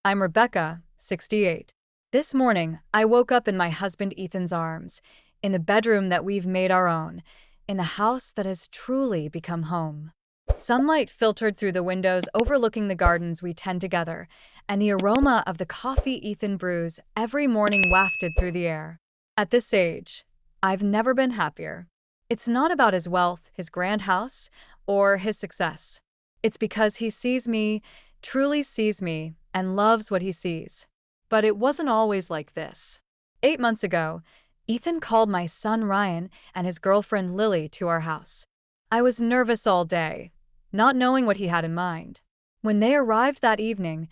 I'm Rebecca, 68. This morning, I woke up in my husband Ethan's arms, in the bedroom that we've made our own, in the house that has truly become home. Sunlight filtered through the windows overlooking the gardens we tend together, and the aroma of the coffee Ethan brews every morning wafted through the air. At this age, I've never been happier. It's not about his wealth, his grand house, or his success. It's because he sees me, truly sees me, and loves what he sees. But it wasn't always like this. 8 months ago, Ethan called my son Ryan and his girlfriend Lily to our house. I was nervous all day, not knowing what he had in mind. When they arrived that evening,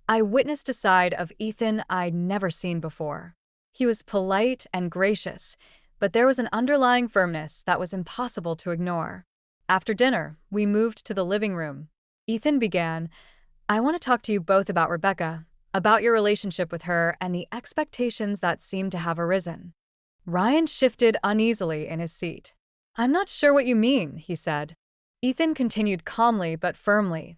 I witnessed a side of Ethan I'd never seen before. He was polite and gracious, but there was an underlying firmness that was impossible to ignore. After dinner, we moved to the living room. Ethan began, "I want to talk to you both about Rebecca, about your relationship with her and the expectations that seem to have arisen." Ryan shifted uneasily in his seat. "I'm not sure what you mean," he said. Ethan continued calmly but firmly.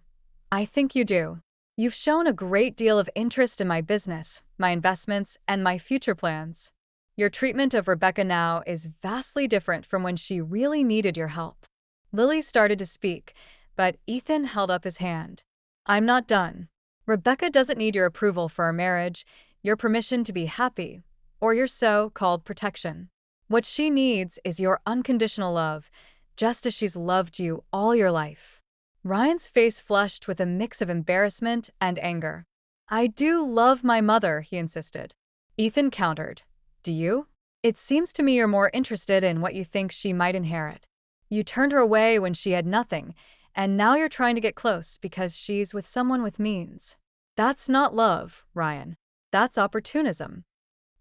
"I think you do. You've shown a great deal of interest in my business, my investments, and my future plans. Your treatment of Rebecca now is vastly different from when she really needed your help." Lily started to speak, but Ethan held up his hand. "I'm not done. Rebecca doesn't need your approval for our marriage, your permission to be happy, or your so-called protection. What she needs is your unconditional love, just as she's loved you all your life." Ryan's face flushed with a mix of embarrassment and anger. "I do love my mother," he insisted. Ethan countered. "Do you? It seems to me you're more interested in what you think she might inherit. You turned her away when she had nothing, and now you're trying to get close because she's with someone with means. That's not love, Ryan. That's opportunism."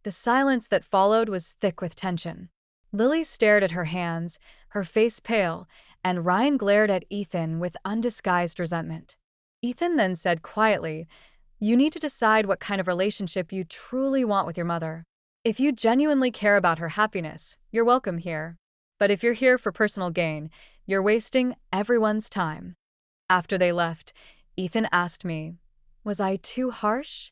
The silence that followed was thick with tension. Lily stared at her hands, her face pale, and Ryan glared at Ethan with undisguised resentment. Ethan then said quietly, "You need to decide what kind of relationship you truly want with your mother. If you genuinely care about her happiness, you're welcome here. But if you're here for personal gain, you're wasting everyone's time." After they left, Ethan asked me, "Was I too harsh?"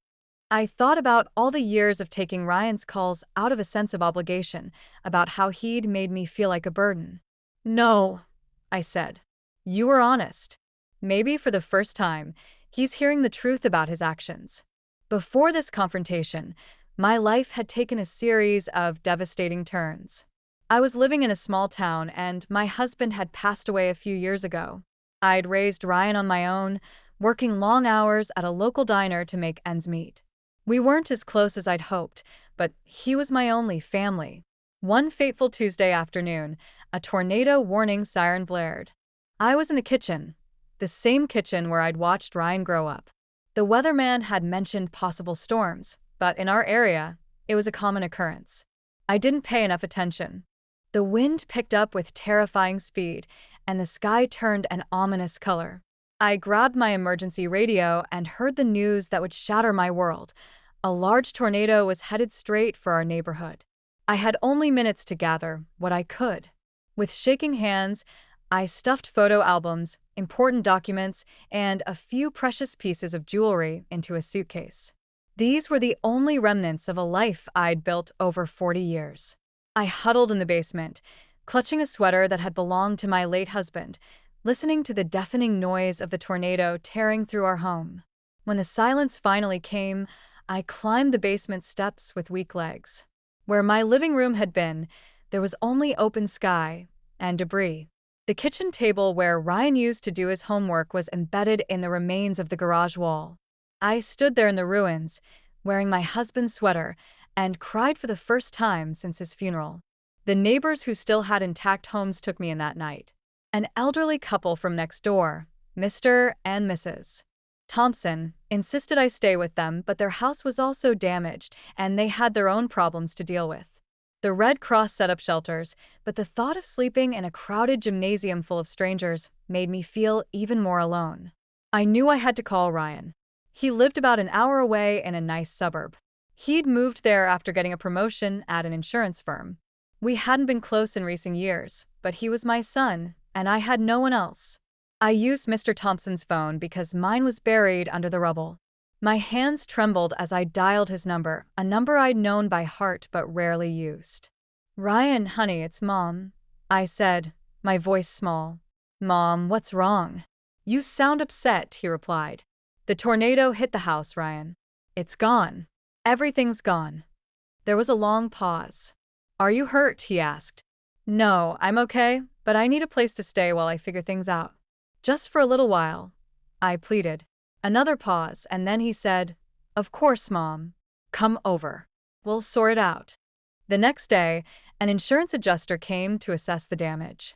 I thought about all the years of taking Ryan's calls out of a sense of obligation, about how he'd made me feel like a burden. "No," I said. "You were honest." Maybe for the first time, he's hearing the truth about his actions. Before this confrontation, my life had taken a series of devastating turns. I was living in a small town, and my husband had passed away a few years ago. I'd raised Ryan on my own, working long hours at a local diner to make ends meet. We weren't as close as I'd hoped, but he was my only family. One fateful Tuesday afternoon, a tornado warning siren blared. I was in the kitchen, the same kitchen where I'd watched Ryan grow up. The weatherman had mentioned possible storms, but in our area, it was a common occurrence. I didn't pay enough attention. The wind picked up with terrifying speed, and the sky turned an ominous color. I grabbed my emergency radio and heard the news that would shatter my world. A large tornado was headed straight for our neighborhood. I had only minutes to gather what I could. With shaking hands, I stuffed photo albums, important documents, and a few precious pieces of jewelry into a suitcase. These were the only remnants of a life I'd built over 40 years. I huddled in the basement, clutching a sweater that had belonged to my late husband, listening to the deafening noise of the tornado tearing through our home. When the silence finally came, I climbed the basement steps with weak legs. Where my living room had been, there was only open sky and debris. The kitchen table where Ryan used to do his homework was embedded in the remains of the garage wall. I stood there in the ruins, wearing my husband's sweater, and cried for the first time since his funeral. The neighbors who still had intact homes took me in that night. An elderly couple from next door, Mr. and Mrs. Thompson, insisted I stay with them, but their house was also damaged, and they had their own problems to deal with. The Red Cross set up shelters, but the thought of sleeping in a crowded gymnasium full of strangers made me feel even more alone. I knew I had to call Ryan. He lived about an hour away in a nice suburb. He'd moved there after getting a promotion at an insurance firm. We hadn't been close in recent years, but he was my son, and I had no one else. I used Mr. Thompson's phone because mine was buried under the rubble. My hands trembled as I dialed his number, a number I'd known by heart but rarely used. "Ryan, honey, it's Mom," I said, my voice small. "Mom, what's wrong?" "You sound upset," he replied. "The tornado hit the house, Ryan. It's gone. Everything's gone." There was a long pause. "Are you hurt?" he asked. "No, I'm okay, but I need a place to stay while I figure things out." "Just for a little while," I pleaded. Another pause, and then he said, "Of course, Mom. Come over. We'll sort it out." The next day, an insurance adjuster came to assess the damage.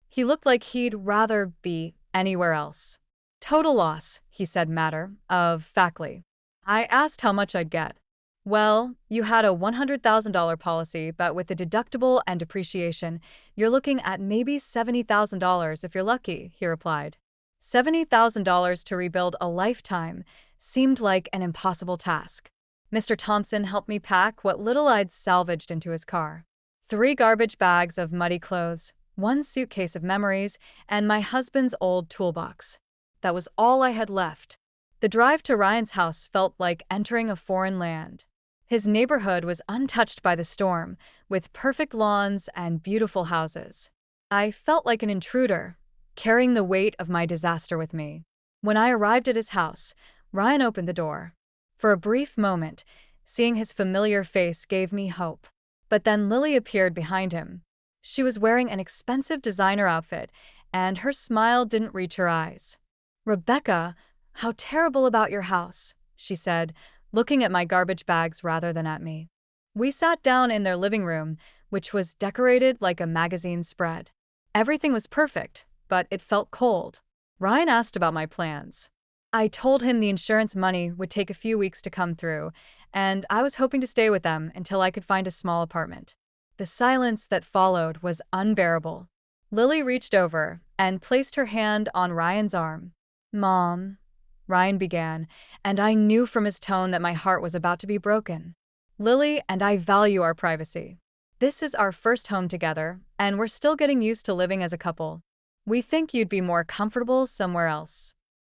He looked like he'd rather be anywhere else. "Total loss," he said matter-of-factly. I asked how much I'd get. "Well, you had a $100,000 policy, but with the deductible and depreciation, you're looking at maybe $70,000 if you're lucky," he replied. $70,000 to rebuild a lifetime seemed like an impossible task. Mr. Thompson helped me pack what little I'd salvaged into his car. 3 garbage bags of muddy clothes, 1 suitcase of memories, and my husband's old toolbox. That was all I had left. The drive to Ryan's house felt like entering a foreign land. His neighborhood was untouched by the storm, with perfect lawns and beautiful houses. I felt like an intruder, carrying the weight of my disaster with me. When I arrived at his house, Ryan opened the door. For a brief moment, seeing his familiar face gave me hope. But then Lily appeared behind him. She was wearing an expensive designer outfit, and her smile didn't reach her eyes. "Rebecca, how terrible about your house," she said, looking at my garbage bags rather than at me. We sat down in their living room, which was decorated like a magazine spread. Everything was perfect, but it felt cold. Ryan asked about my plans. I told him the insurance money would take a few weeks to come through, and I was hoping to stay with them until I could find a small apartment. The silence that followed was unbearable. Lily reached over and placed her hand on Ryan's arm. "Mom," Ryan began, and I knew from his tone that my heart was about to be broken. "Lily and I value our privacy. This is our first home together, and we're still getting used to living as a couple. We think you'd be more comfortable somewhere else."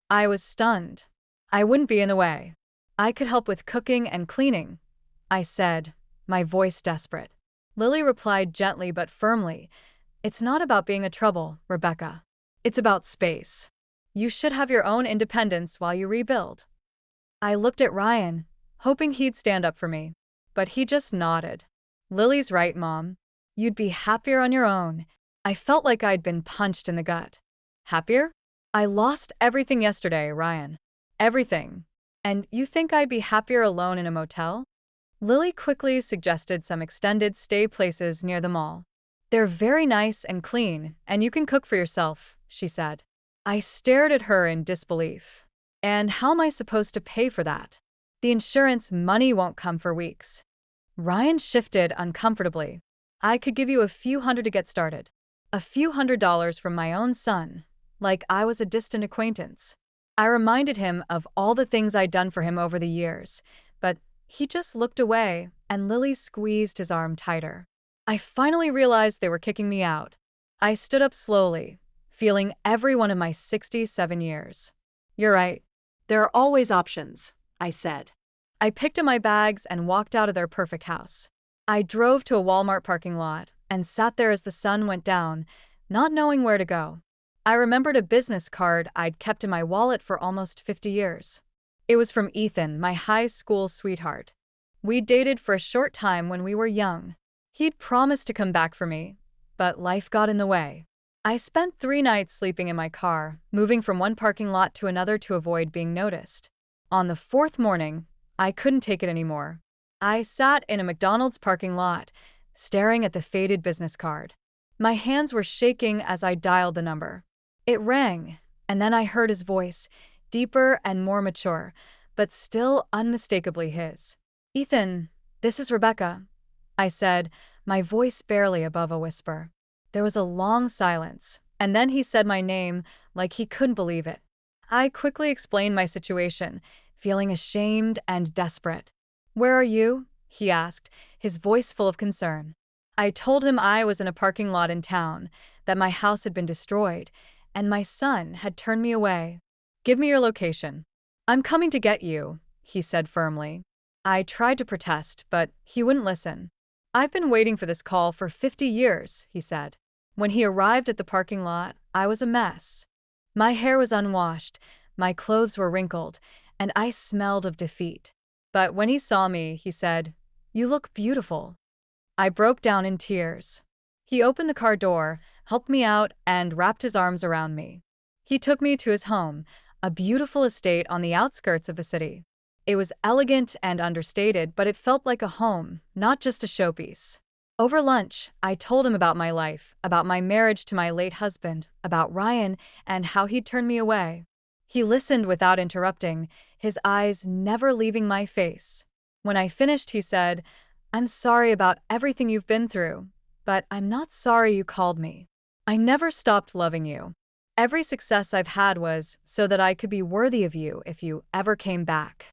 I was stunned. "I wouldn't be in the way. I could help with cooking and cleaning," I said, my voice desperate. Lily replied gently but firmly, "It's not about being a trouble, Rebecca. It's about space. You should have your own independence while you rebuild." I looked at Ryan, hoping he'd stand up for me, but he just nodded. "Lily's right, Mom. You'd be happier on your own." I felt like I'd been punched in the gut. "Happier? I lost everything yesterday, Ryan. Everything. And you think I'd be happier alone in a motel?" Lily quickly suggested some extended stay places near the mall. "They're very nice and clean, and you can cook for yourself," she said. I stared at her in disbelief. "And how am I supposed to pay for that? The insurance money won't come for weeks." Ryan shifted uncomfortably. "I could give you a few hundred to get started. A few $100s from my own son, like I was a distant acquaintance." I reminded him of all the things I'd done for him over the years, but he just looked away, and Lily squeezed his arm tighter. I finally realized they were kicking me out. I stood up slowly, feeling every one of my 67 years. "You're right. There are always options," I said. I picked up my bags and walked out of their perfect house. I drove to a Walmart parking lot and sat there as the sun went down, not knowing where to go. I remembered a business card I'd kept in my wallet for almost 50 years. It was from Ethan, my high school sweetheart. We'd dated for a short time when we were young. He'd promised to come back for me, but life got in the way. I spent 3 nights sleeping in my car, moving from one parking lot to another to avoid being noticed. On the 4th morning, I couldn't take it anymore. I sat in a McDonald's parking lot, staring at the faded business card. My hands were shaking as I dialed the number. It rang, and then I heard his voice, deeper and more mature, but still unmistakably his. "Ethan, this is Rebecca," I said, my voice barely above a whisper. There was a long silence, and then he said my name like he couldn't believe it. I quickly explained my situation, feeling ashamed and desperate. "Where are you?" he asked, his voice full of concern. I told him I was in a parking lot in town, that my house had been destroyed, and my son had turned me away. "Give me your location. I'm coming to get you," he said firmly. I tried to protest, but he wouldn't listen. I've been waiting for this call for 50 years, he said. When he arrived at the parking lot, I was a mess. My hair was unwashed, my clothes were wrinkled, and I smelled of defeat. But when he saw me, he said, "You look beautiful." I broke down in tears. He opened the car door, helped me out, and wrapped his arms around me. He took me to his home, a beautiful estate on the outskirts of the city. It was elegant and understated, but it felt like a home, not just a showpiece. Over lunch, I told him about my life, about my marriage to my late husband, about Ryan, and how he'd turned me away. He listened without interrupting, his eyes never leaving my face. When I finished, he said, "I'm sorry about everything you've been through, but I'm not sorry you called me. I never stopped loving you. Every success I've had was so that I could be worthy of you if you ever came back."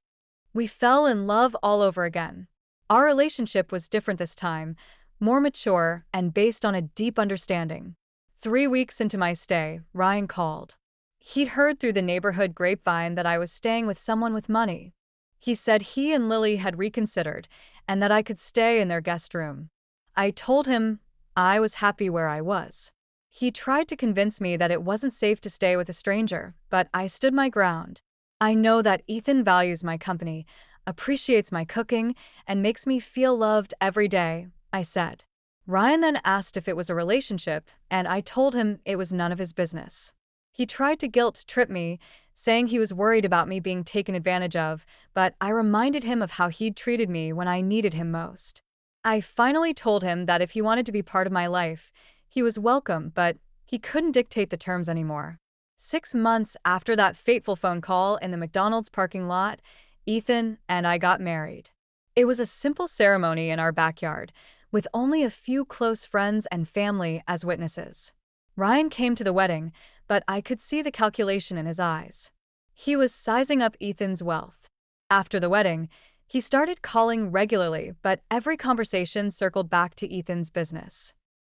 We fell in love all over again. Our relationship was different this time, more mature and based on a deep understanding. 3 weeks into my stay, Ryan called. He'd heard through the neighborhood grapevine that I was staying with someone with money. He said he and Lily had reconsidered and that I could stay in their guest room. I told him I was happy where I was. He tried to convince me that it wasn't safe to stay with a stranger, but I stood my ground. I know that Ethan values my company, appreciates my cooking, and makes me feel loved every day, I said. Ryan then asked if it was a relationship, and I told him it was none of his business. He tried to guilt-trip me, saying he was worried about me being taken advantage of, but I reminded him of how he'd treated me when I needed him most. I finally told him that if he wanted to be part of my life, he was welcome, but he couldn't dictate the terms anymore. 6 months after that fateful phone call in the McDonald's parking lot, Ethan and I got married. It was a simple ceremony in our backyard, with only a few close friends and family as witnesses. Ryan came to the wedding, but I could see the calculation in his eyes. He was sizing up Ethan's wealth. After the wedding, he started calling regularly, but every conversation circled back to Ethan's business.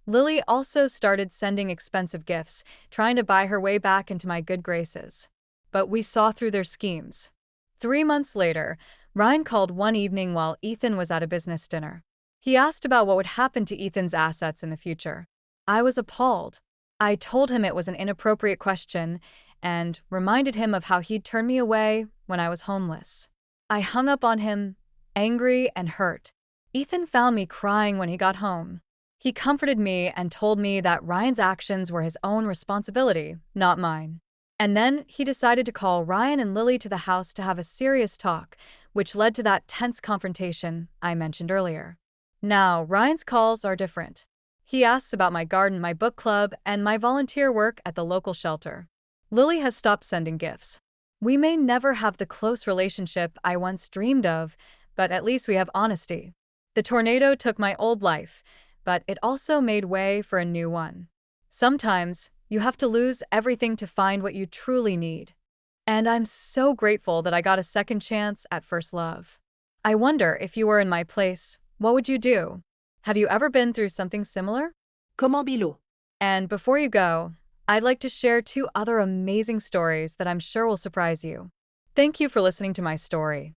Lily also started sending expensive gifts, trying to buy her way back into my good graces. But we saw through their schemes. 3 months later, Ryan called one evening while Ethan was at a business dinner. He asked about what would happen to Ethan's assets in the future. I was appalled. I told him it was an inappropriate question and reminded him of how he'd turned me away when I was homeless. I hung up on him, angry and hurt. Ethan found me crying when he got home. He comforted me and told me that Ryan's actions were his own responsibility, not mine. And then he decided to call Ryan and Lily to the house to have a serious talk, which led to that tense confrontation I mentioned earlier. Now, Ryan's calls are different. He asks about my garden, my book club, and my volunteer work at the local shelter. Lily has stopped sending gifts. We may never have the close relationship I once dreamed of, but at least we have honesty. The tornado took my old life, but it also made way for a new one. Sometimes, you have to lose everything to find what you truly need. And I'm so grateful that I got a second chance at first love. I wonder if you were in my place, what would you do? Have you ever been through something similar? Comment below. And before you go, I'd like to share 2 other amazing stories that I'm sure will surprise you. Thank you for listening to my story.